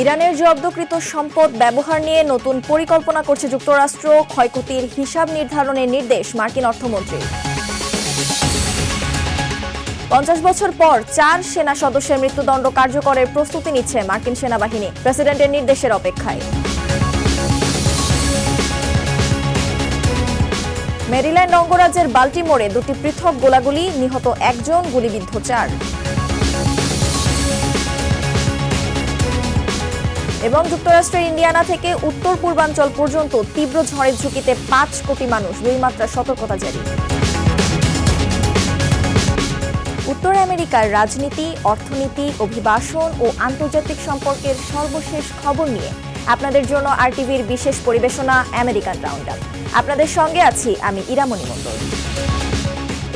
ইরানের জব্দকৃত সম্পদ ব্যবহার নিয়ে নতুন পরিকল্পনা করছে যুক্তরাষ্ট্র। ক্ষয়ক্ষতির হিসাব নির্ধারণের নির্দেশ মার্কিন অর্থমন্ত্রীর। 50 বছর পর 4 সেনা সদস্যের মৃত্যুদণ্ড কার্যকরের প্রস্তুতি নিচ্ছে মার্কিন সেনাবাহিনী। প্রেসিডেন্টের নির্দেশের অপেক্ষায়। মেরিল্যান্ড অঙ্গরাজ্যের বাল্টিমোরে দুটি পৃথক গোলাগুলি, নিহত একজন, গুলিবিদ্ধ 4। এবং যুক্তরাষ্ট্রের ইন্ডিয়ানা থেকে উত্তর পূর্বাঞ্চল পর্যন্ত তীব্র ঝড়ের ঝুঁকিতে 5 কোটি মানুষ, 2 মাত্রার সতর্কতা জারি। উত্তর আমেরিকার রাজনীতি, অর্থনীতি, অভিবাসন ও আন্তর্জাতিক সম্পর্কের সর্বশেষ খবর নিয়ে আপনাদের জন্য আরটিভির বিশেষ পরিবেশনা আমেরিকান রাউন্ডআপ। আপনাদের সঙ্গে আছি আমি ইরামণি মণ্ডল।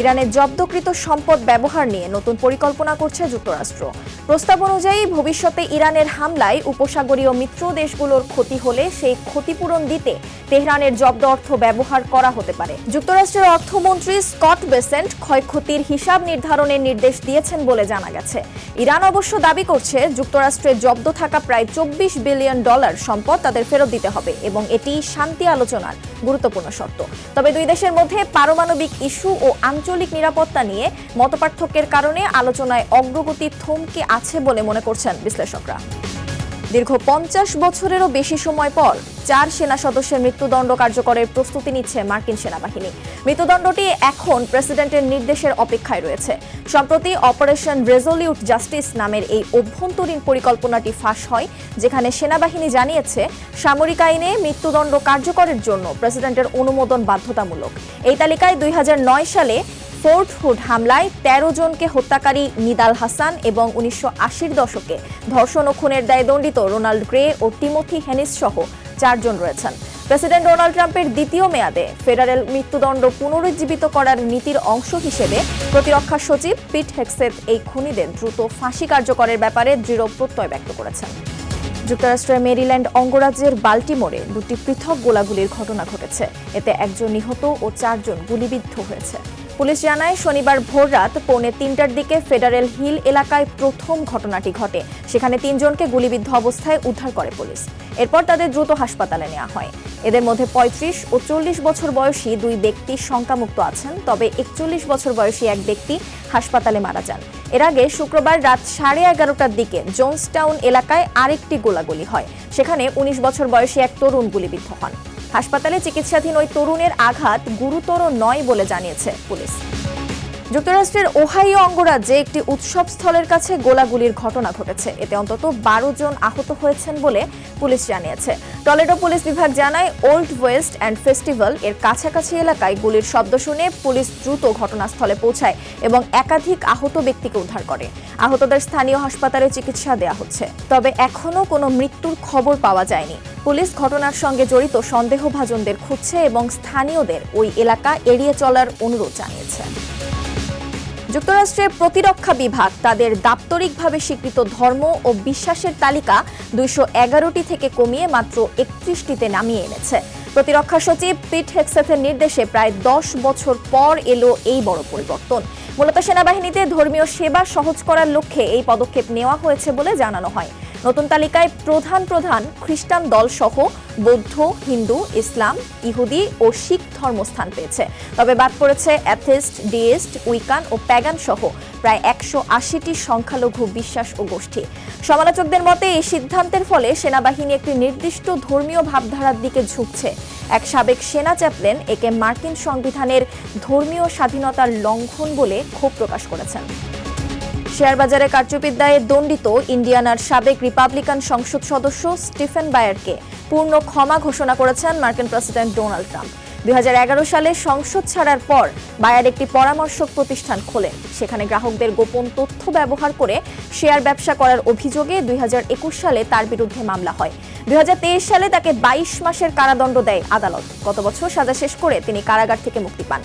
ইরানের জব্দকৃত সম্পদ ব্যবহার নিয়ে নতুন পরিকল্পনা করছে যুক্তরাষ্ট্র। প্রস্তাব অনুযায়ী ভবিষ্যতে ইরানের হামলায় উপসাগরীয় মিত্র দেশগুলোর ক্ষতি হলে সেই ক্ষতিপূরণ দিতে তেহরানের জব্দ অর্থ ব্যবহার করা হতে পারে। যুক্তরাষ্ট্রের অর্থমন্ত্রী স্কট বেসেন্ট ক্ষয়ক্ষতির হিসাব নির্ধারণের নির্দেশ দিয়েছেন বলে জানা গেছে। ইরান অবশ্য দাবি করছে যুক্তরাষ্ট্রের জব্দ থাকা প্রায় $24 বিলিয়ন সম্পদ তাদের ফেরত দিতে হবে এবং এটি শান্তি আলোচনার গুরুত্বপূর্ণ শর্ত। তবে দুই দেশের মধ্যে পারমাণবিক ইস্যু ও আঞ্চলিক নিরাপত্তা নিয়ে মতপার্থক্যের কারণে আলোচনায় অগ্রগতি থমকে আছে বলে মনে করছেন বিশ্লেষকরা। দীর্ঘ 50 বছরেরও বেশি সময় পর 4 সেনা সদস্যের মৃত্যুদণ্ড কার্যকরের প্রস্তুতি নিচ্ছে মার্কিন সেনাবাহিনী। মৃত্যুদণ্ডটি এখন প্রেসিডেন্টের নির্দেশের অপেক্ষায় রয়েছে। সম্প্রতি অপারেশন রেজলিউট জাস্টিস নামের এই অভ্যন্তরীণ পরিকল্পনাটি ফাঁস হয়, যেখানে সেনাবাহিনী জানিয়েছে সামরিক আইনে মৃত্যুদণ্ড কার্যকরের জন্য প্রেসিডেন্টের অনুমোদন বাধ্যতামূলক। এই তালিকায় 2009 সালে ফোর্ট হুড হামলায় 13 জনকে হত্যাকারী নিদাল হাসান এবং 1980-র দশকে ধর্ষণ ও খুনের দায়ে দণ্ডিত রোনাল্ড গ্রে ও টিমোথি হেনিস সহ 4 জন রয়েছেন। প্রেসিডেন্ট ডোনাল্ড ট্রাম্পের দ্বিতীয় মেয়াদে ফেডারেল মৃত্যুদণ্ড পুনরুজ্জীবিত করার নীতির অংশ হিসেবে প্রতিরক্ষা সচিব পিট হেগসেথ এই খুনিদের দ্রুত ফাঁসি কার্যকরের ব্যাপারে দৃঢ় প্রত্যয় ব্যক্ত করেছেন। যুক্তরাষ্ট্রের মেরিল্যান্ড অঙ্গরাজ্যের বাল্টিমোরে দুটি পৃথক গোলাগুলির ঘটনা ঘটেছে। এতে একজন নিহত ও 4 জন গুলিবিদ্ধ হয়েছে। পুলিশ জানায় শনিবার ভোররাত 2:45টার দিকে ফেডারেল হিল এলাকায় প্রথম ঘটনাটি ঘটে। সেখানে 3 জনকে গুলিবিদ্ধ অবস্থায় উদ্ধার করে পুলিশ। এরপর তাদের দ্রুত হাসপাতালে নেওয়া হয়। এদের মধ্যে 35 ও 40 বছর বয়সী 2 ব্যক্তি শঙ্কামুক্ত আছেন, তবে 41 বছর বয়সী এক ব্যক্তি হাসপাতালে মারা যান। এর আগে শুক্রবার রাত 11:30টার দিকে জোনসটাউন এলাকায় আরেকটি গোলাগুলি হয়। সেখানে 19 বছর বয়সী এক তরুণ গুলিবিদ্ধ হন। হাসপাতালে চিকিৎসাধীন ওই তরুণের আঘাত গুরুতর নয় বলে জানিয়েছে পুলিশ। যুক্তরাষ্ট্রের ওহাইও অঙ্গরাজ্যে একটি উৎসবস্থলের কাছে গোলাগুলির ঘটনা ঘটেছে। এতে অন্তত 12 জন আহত হয়েছেন বলে পুলিশ জানিয়েছে। টলেডো পুলিশ বিভাগ জানায় ওল্ড ওয়েস্ট অ্যান্ড ফেস্টিভ্যাল এর কাছাকাছি এলাকায় গুলির শব্দ শুনে পুলিশ দ্রুত ঘটনাস্থলে পৌঁছায় এবং একাধিক আহত ব্যক্তিকে উদ্ধার করে। আহতদের স্থানীয় হাসপাতালে চিকিৎসা দেওয়া হচ্ছে, তবে এখনও কোনো মৃত্যুর খবর পাওয়া যায়নি। পুলিশ ঘটনার সঙ্গে জড়িত সন্দেহভাজনদের খুঁজছে এবং স্থানীয়দের ওই এলাকা এড়িয়ে চলার অনুরোধ জানিয়েছে। যুক্তরাষ্ট্রের প্রতিরক্ষা বিভাগ তাদের দাপ্তরিকভাবে স্বীকৃত ধর্ম ও বিশ্বাসের তালিকা 211টি থেকে কমিয়ে মাত্র 31টিতে নামিয়ে এনেছে। প্রতিরক্ষা সচিব পিট হেগসেথের নির্দেশে প্রায় 10 বছর পর এলো এই বড় পরিবর্তন। মূলত সেনাবাহিনীতে ধর্মীয় সেবা সহজ করার লক্ষ্যে এই পদক্ষেপ নেওয়া হয়েছে বলে জানানো হয়। নতুন তালিকায় প্রধান খ্রিস্টান দল সহ বৌদ্ধ, হিন্দু, ইসলাম, ইহুদি ও শিখ ধর্ম স্থান পেয়েছে। তবে বাদ পড়েছে অ্যাথিস্ট, ডিইস্ট, উইকান ও প্যাগান সহ প্রায় 180টি সংখ্যালঘু বিশ্বাস ও গোষ্ঠী। সমালোচকদের মতে এই সিদ্ধান্তের ফলে সেনাবাহিনী একটি নির্দিষ্ট ধর্মীয় ভাবধারার দিকে ঝুঁকছে। এক সাবেক সেনা চ্যাপ্লেন একে মার্কিন সংবিধানের ধর্মীয় স্বাধীনতার লঙ্ঘন বলে ক্ষোভ প্রকাশ করেছেন। শেয়ারবাজারে কারচুপির দায়ে দণ্ডিত ইন্ডিয়ানার সাবেক রিপাবলিকান সংসদ সদস্য স্টিফেন বায়ারকে পূর্ণ ক্ষমা ঘোষণা করেছেন মার্কিন প্রেসিডেন্ট ডোনাল্ড ট্রাম্প। 2011 সালে সংসদ ছাড়ার পর বায়ার একটি পরামর্শক প্রতিষ্ঠান খোলেন। সেখানে গ্রাহকদের গোপন তথ্য ব্যবহার করে শেয়ার ব্যবসা করার অভিযোগে 2021 সালে তার বিরুদ্ধে মামলা হয়। 2023 সালে তাকে 22 মাসের কারাদণ্ড দেয় আদালত। গত বছর সাজা শেষ করে তিনি কারাগার থেকে মুক্তি পান।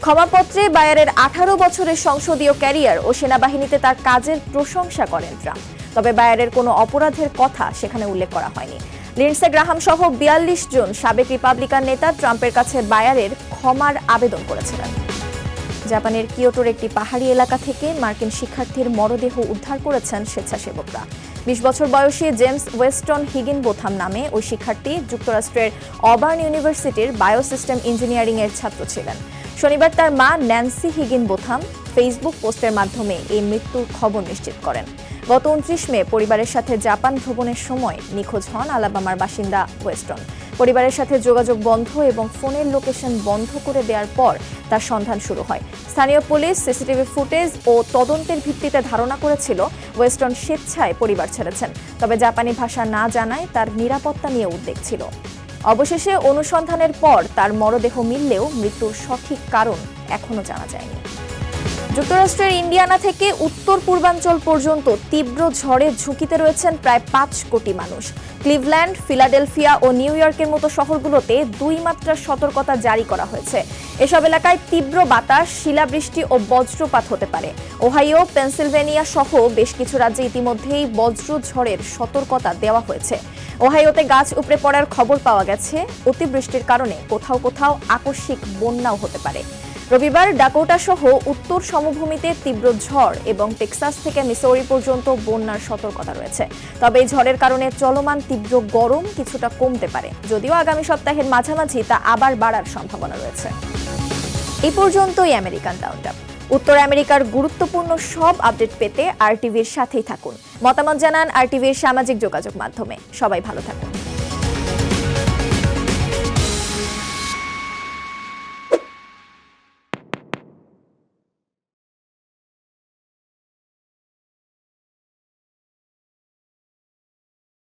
ক্ষমাপত্রে বায়ারের 18 বছরের সংসদীয় ক্যারিয়ার ও সেনাবাহিনীতে তার কাজের প্রশংসা করেন ট্রাম্প। তবে বায়ারের কোনো অপরাধের কথা সেখানে উল্লেখ করা হয়নি। লিন্ডসে গ্রাহাম সহ 42 জন সাবেক রিপাবলিকান নেতা ট্রাম্পের কাছে বায়ারের ক্ষমার আবেদন করেছিলেন। জাপানের কিয়োটোর একটি পাহাড়ি এলাকা থেকে মার্কিন শিক্ষার্থীর মরদেহ উদ্ধার করেছেন স্বেচ্ছাসেবকরা। 20 বছর বয়সী জেমস ওয়েস্টন হিগিনবোথাম নামে ওই শিক্ষার্থী যুক্তরাষ্ট্রের অবার্ন ইউনিভার্সিটির বায়োসিস্টেম ইঞ্জিনিয়ারিং এর ছাত্র ছিলেন। শনিবার তার মা ন্যান্সি হিগিনবোথাম ফেসবুক পোস্টের মাধ্যমে এই মৃত্যুর খবর নিশ্চিত করেন। গত 29 মে পরিবারের সাথে জাপান ভ্রমণের সময় নিখোঁজ হন আলাবামার বাসিন্দা ওয়েস্টন। পরিবারের সাথে যোগাযোগ বন্ধ এবং ফোনের লোকেশন বন্ধ করে দেওয়ার পর তার সন্ধান শুরু হয়। স্থানীয় পুলিশ সিসিটিভি ফুটেজ ও তদন্তের ভিত্তিতে ধারণা করেছিল ওয়েস্টন স্বেচ্ছায় পরিবার ছেড়েছেন, তবে জাপানি ভাষা না জানায় তার নিরাপত্তা নিয়ে উদ্বেগ ছিল। অবশেষে অনুসন্ধানের পর তার মরদেহ মিললেও মৃত্যুর সঠিক কারণ এখনো জানা যায়নি। যুক্তরাষ্ট্রের ইন্ডিয়ানা থেকে উত্তর পূর্বাঞ্চল পর্যন্ত তীব্র ঝড়ের ঝুঁকিতে রয়েছেন প্রায় 5 কোটি মানুষ। ক্লিভল্যান্ড, ফিলাডেলফিয়া ও নিউ ইয়র্কের মতো শহরগুলোতে 2 মাত্রার সতর্কতা জারি করা হয়েছে। এসব এলাকায় তীব্র বাতাস, শিলাবৃষ্টি ও বজ্রপাত হতে পারে। ওহাইও, পেনসিলভেনিয়া সহ বেশ কিছু রাজ্যে ইতিমধ্যেই বজ্রঝড়ের সতর্কতা দেওয়া হয়েছে। ওহাইওতে গাছ উপড়ে পড়ার খবর পাওয়া গেছে। অতিবৃষ্টির কারণে কোথাও কোথাও আকস্মিক বন্যাও হতে পারে। রবিবার ডাকোটা সহ উত্তর সমভূমিতে তীব্র ঝড় এবং টেক্সাস থেকে মিসৌরি পর্যন্ত বন্যার সতর্কতা রয়েছে। তবে এই ঝড়ের কারণে চলমান তীব্র গরম কিছুটা কমতে পারে, যদিও আগামী সপ্তাহের মাঝামাঝি তা আবার বাড়ার সম্ভাবনা রয়েছে। এই পর্যন্তই আমেরিকান রাউন্ডআপ। উত্তর আমেরিকার গুরুত্বপূর্ণ সব আপডেট পেতে আরটিভির সাথেই থাকুন। মতামত জানান আরটিভির সামাজিক যোগাযোগ মাধ্যমে। সবাই ভালো থাকুন।